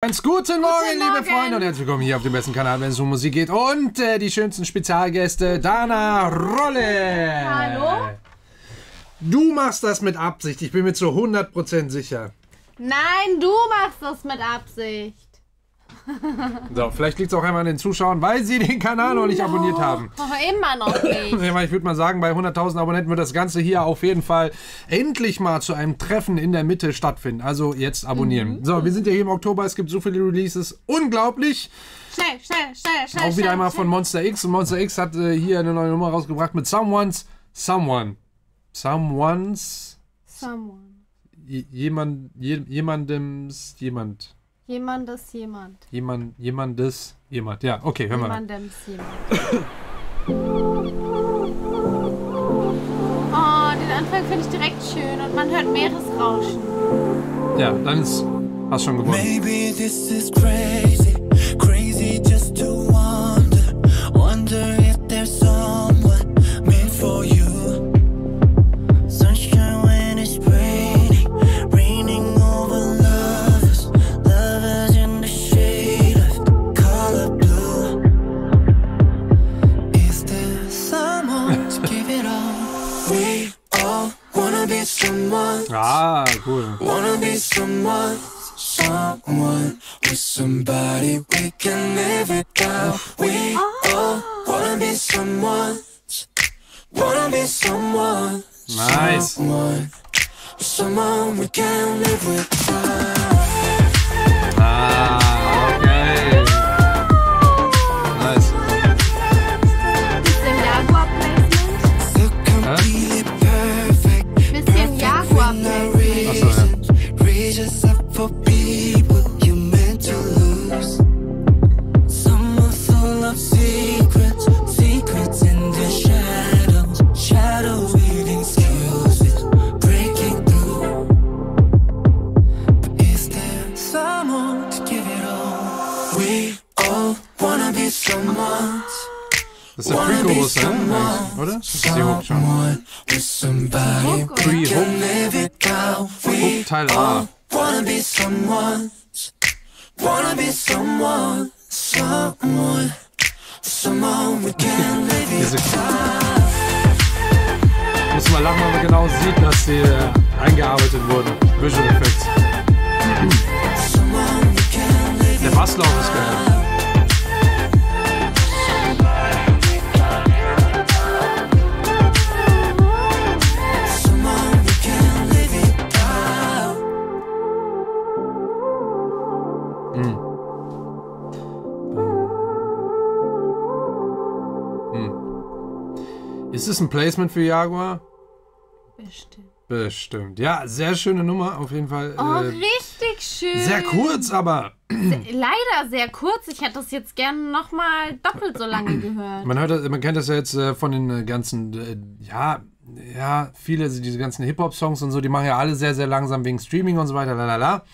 Ganz guten Morgen, liebe Freunde, und herzlich willkommen hier auf dem besten Kanal, wenn es um Musik geht. Und die schönsten Spezialgäste, Dana Rolle. Hallo? Du machst das mit Absicht, ich bin mir zu 100% sicher. Nein, du machst das mit Absicht. So, vielleicht liegt es auch einmal an den Zuschauern, weil sie den Kanal noch nicht abonniert haben. Immer noch nicht. Ich würde mal sagen, bei 100.000 Abonnenten wird das Ganze hier auf jeden Fall endlich mal zu einem Treffen in der Mitte stattfinden. Also jetzt abonnieren. So, wir sind ja hier im Oktober, es gibt so viele Releases. Unglaublich! Schnell. Auch wieder einmal von Monster X. Und Monster X hat hier eine neue Nummer rausgebracht mit Someone's. Jemandems jemand. Jemandes jemand. Ja, okay, hören wir mal. Jemandems jemand. Oh, den Anfang finde ich direkt schön und man hört Meeresrauschen. Ja, dann hast schon gewonnen. Maybe this is crazy, crazy just to wonder if there's someone made for you. Sunshine when it's raining over lovers in the shade of the color blue. Is there someone to give it all? We all wanna be someone. Ah, cool. Wanna be someone with somebody we can live it down. We all wanna be someone Nice. Someone we can live without. Ah, okay. Nice. Bisschen Jaguar-Placement. So completely perfect. Bisschen Jaguar-Placement. Achso, ja. Reaches up for people you meant to lose. Someone full of secrets in the shadow weaving skills with breaking through. But is there someone to give it all? We all wanna be someone. Das ist der Pre-Chorus, oder? Das ist die Hook schon. With somebody we can live it down. Hook Teil A. Wanna be someone we can live Diese it down. muss man lachen, wenn man genau sieht, dass die eingearbeitet wurden. Visual Effects. Someone we can live Der Basslauf ist geil. someone we can live it down. Ist es ein Placement für Jaguar? Bestimmt. Bestimmt. Ja, sehr schöne Nummer, auf jeden Fall. Oh, richtig schön. Sehr kurz, aber Leider sehr kurz. Ich hätte das jetzt gerne nochmal doppelt so lange gehört. man kennt das ja jetzt von den ganzen, viele, diese ganzen Hip-Hop-Songs und so, die machen ja alle sehr, sehr langsam wegen Streaming und so weiter, lalala.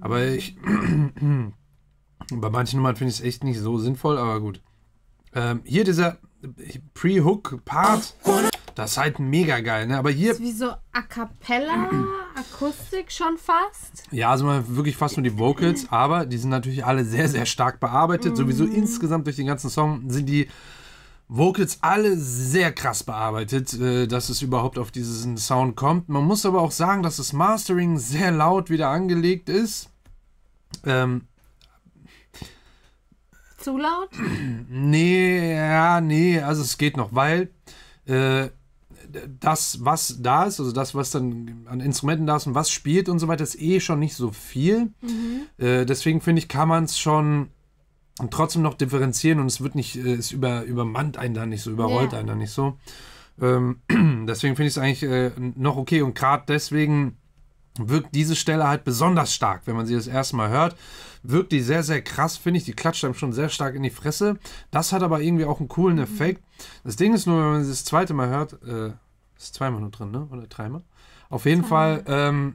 Aber bei manchen Nummern finde ich es echt nicht so sinnvoll, aber gut. Hier dieser Pre-Hook-Part, das ist halt mega geil, ne? Aber hier, Das ist wie so A Cappella, Akustik schon fast. ja, also man wirklich fast nur die Vocals, aber die sind natürlich alle sehr, sehr stark bearbeitet. Sowieso insgesamt durch den ganzen Song sind die Vocals alle sehr krass bearbeitet, dass es überhaupt auf diesen Sound kommt. Man muss aber auch sagen, dass das Mastering sehr laut wieder angelegt ist. Zu laut? Nee, also es geht noch, weil das, was da ist, also das, was dann an Instrumenten da ist und was spielt und so weiter, ist eh schon nicht so viel. Deswegen finde ich, kann man es schon trotzdem noch differenzieren und es wird nicht, es übermannt einen da nicht so, überrollt einen da nicht so. Deswegen finde ich es eigentlich noch okay und gerade deswegen wirkt diese Stelle halt besonders stark, wenn man sie das erste Mal hört. Wirkt die sehr, sehr krass, finde ich. Die klatscht einem schon sehr stark in die Fresse. Das hat aber irgendwie auch einen coolen Effekt. Das Ding ist nur, wenn man sie das zweite Mal hört, ist zweimal nur drin, ne? Oder dreimal? Auf jeden Fall,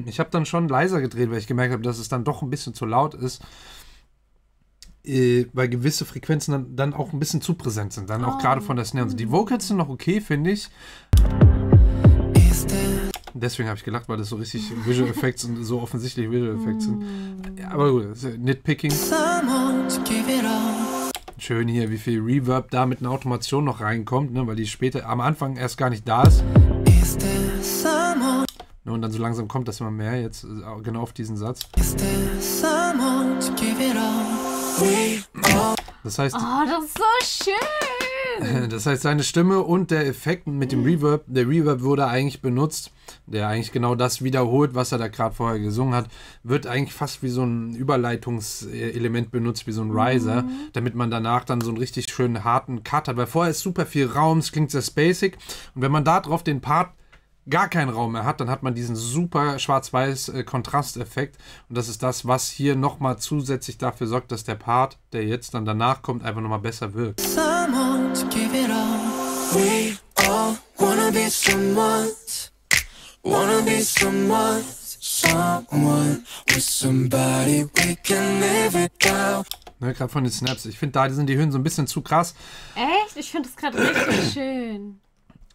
ich habe dann schon leiser gedreht, weil ich gemerkt habe, dass es dann doch ein bisschen zu laut ist. Weil gewisse Frequenzen dann auch ein bisschen zu präsent sind. Dann auch gerade von der Snare. Also die Vocals sind noch okay, finde ich. Deswegen habe ich gelacht, weil das so richtig Visual Effects und so offensichtlich Visual Effects sind. Ja, aber gut, das ist Nitpicking. Someone to give it all. Schön hier, wie viel Reverb da mit einer Automation noch reinkommt, ne, weil die später am Anfang erst gar nicht da ist. Is there someone? Ne, und dann so langsam kommt das immer mehr, jetzt genau auf diesen Satz. Is there someone to give it all? We all Das heißt, Oh, das ist so schön. das heißt, seine Stimme und der Effekt mit dem Reverb, der Reverb wurde eigentlich benutzt, der eigentlich genau das wiederholt, was er da gerade vorher gesungen hat, wird eigentlich fast wie so ein Überleitungselement benutzt, wie so ein Riser, damit man danach dann so einen richtig schönen harten Cut hat, weil vorher ist super viel Raum, es klingt sehr spacig und wenn man da drauf den Part gar keinen Raum mehr hat, dann hat man diesen super schwarz-weiß Kontrasteffekt und das ist das, was hier nochmal zusätzlich dafür sorgt, dass der Part, der jetzt dann danach kommt, einfach nochmal besser wirkt. someone to give it all. We all wanna be someone. Wanna be someone. Someone with somebody we can live without. Ne, gerade von den Snaps. Ich finde, da sind die Höhen so ein bisschen zu krass. Echt? Ich finde es gerade richtig schön.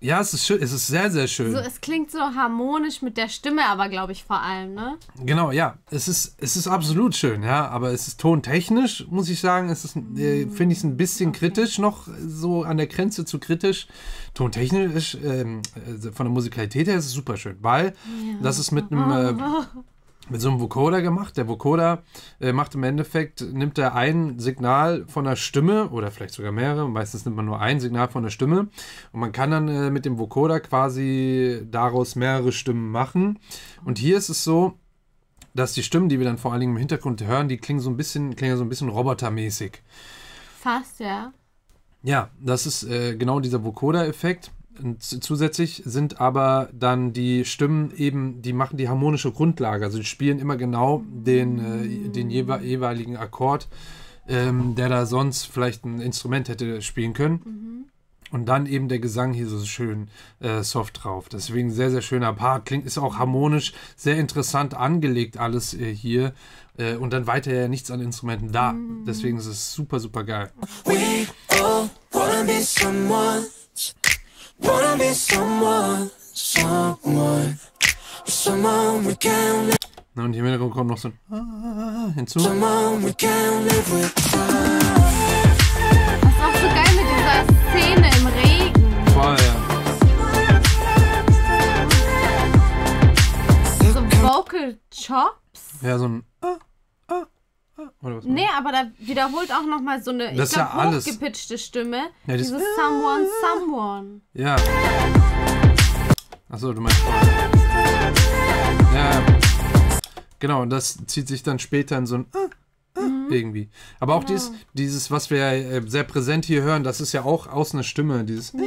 Ja, es ist schön, es ist sehr, sehr schön. So, es klingt so harmonisch mit der Stimme, aber glaube ich vor allem, ne? Genau, ja. Es ist absolut schön, ja. Aber es ist tontechnisch, muss ich sagen, finde ich es ein bisschen kritisch noch, so an der Grenze zu kritisch. Tontechnisch, von der Musikalität her ist es super schön, weil das ist mit einem mit so einem Vocoder gemacht. Der Vocoder macht im Endeffekt, nimmt er ein Signal von der Stimme oder vielleicht sogar mehrere, meistens nimmt man nur ein Signal von der Stimme und man kann dann mit dem Vocoder quasi daraus mehrere Stimmen machen. Und hier ist es so, dass die Stimmen, die wir dann vor allen Dingen im Hintergrund hören, die klingen so ein bisschen robotermäßig. Fast, ja. Ja, das ist genau dieser Vocoder-Effekt. Und zusätzlich sind aber dann die Stimmen eben, die machen die harmonische Grundlage. Also die spielen immer genau den jeweiligen Akkord, der da sonst vielleicht ein Instrument hätte spielen können. Und dann eben der Gesang hier so schön soft drauf. Deswegen sehr, sehr schöner Part. Klingt, ist auch harmonisch, sehr interessant angelegt alles hier. Und dann weiter ja nichts an Instrumenten da. Deswegen ist es super, super geil. We all wanna be someone. Wanna be someone. Someone. Someone we can live. Und hier im Hintergrund kommt noch so ein hinzu. Someone we can live without. Das ist auch so geil mit dieser Szene im Regen. Voll, ja. So Vocal Chops. Ja, so ein oder was? Nee, aber da wiederholt auch nochmal so eine, Das ich ist ja glaube, alles. hochgepitchte Stimme. Ja, das- Dieses Someone. Ja. Achso, du meinst. Ja. Genau, und das zieht sich dann später in so ein irgendwie. Aber auch dieses, was wir sehr präsent hier hören, das ist ja auch aus einer Stimme. Dieses. So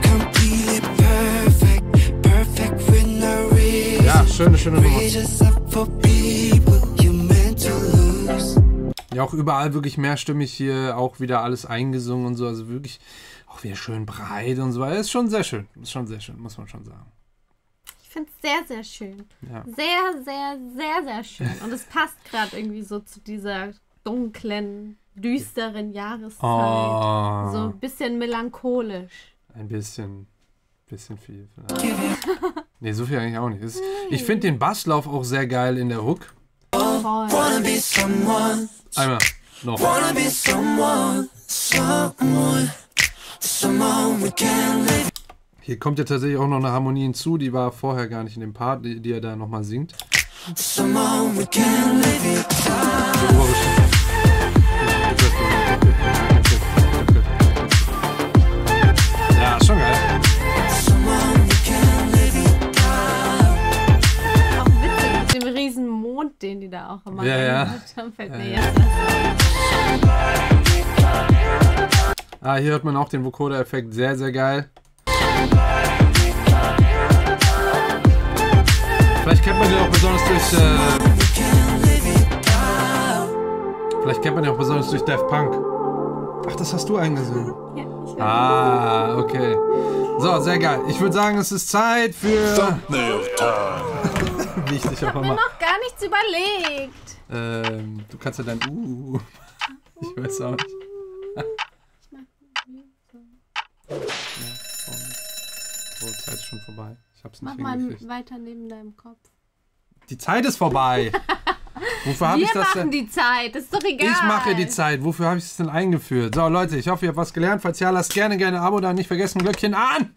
completely perfect. Perfect with no reason. Ja, schöne Nummer. We just up for people you meant to lose. Ja, auch überall wirklich mehrstimmig hier, auch wieder alles eingesungen und so. Also wirklich auch wieder schön breit und so. Ist schon sehr schön. Ist schon sehr schön, muss man schon sagen. Ich finde es sehr, sehr schön. Ja. Sehr, sehr, sehr, sehr schön. Und es passt gerade irgendwie so zu dieser dunklen, düsteren Jahreszeit. Oh. So ein bisschen melancholisch. Ein bisschen viel. Nee, so viel eigentlich auch nicht. Ich finde den Basslauf auch sehr geil in der Hook. Voll. Wanna be someone. Einmal noch. Wanna be someone. Someone. Someone we can live. Hier kommt ja tatsächlich auch noch eine Harmonie hinzu, die war vorher gar nicht in dem Part, die er da nochmal singt. Someone we can live without. Ja, ist schon geil. Someone we can live without. Auch witzig mit dem riesen Mond, den die da auch immer Ja. gemacht haben, fällt mir Ja. jetzt erst Hier hört man auch den Vocoder-Effekt, sehr, sehr geil. Vielleicht kennt man den auch besonders durch Daft Punk. Ach, das hast du eingesungen. Okay. So, sehr geil. Ich würde sagen, es ist Zeit für... Wie ich dich auch mir immer... noch gar nichts überlegt. Du kannst ja dein Ich weiß auch nicht. Ja. Oh, die Zeit ist schon vorbei. Ich hab's Mach nicht mal hingekriegt. weiter neben deinem Kopf. Die Zeit ist vorbei. Wofür habe ich Wir das machen denn? die Zeit, ist doch egal. Ich mache die Zeit. Wofür habe ich es denn eingeführt? So, Leute, ich hoffe, ihr habt was gelernt. Falls ja, lasst gerne ein Abo da. Nicht vergessen, Glöckchen an.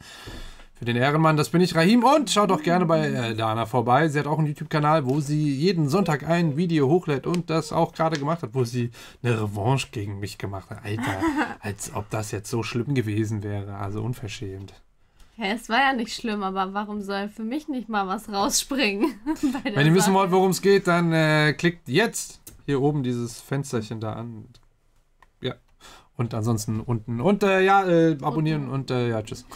Für den Ehrenmann, das bin ich, Rahim. Und schaut auch gerne bei Dana vorbei. Sie hat auch einen YouTube-Kanal, wo sie jeden Sonntag ein Video hochlädt und das auch gerade gemacht hat, wo sie eine Revanche gegen mich gemacht hat. Alter, als ob das jetzt so schlimm gewesen wäre. Also unverschämt. Ja, es war ja nicht schlimm, aber warum soll für mich nicht mal was rausspringen? Wenn ihr wissen wollt, worum es geht, dann klickt jetzt hier oben dieses Fensterchen da an. Ja. Und ansonsten unten. Und abonnieren und ja, tschüss.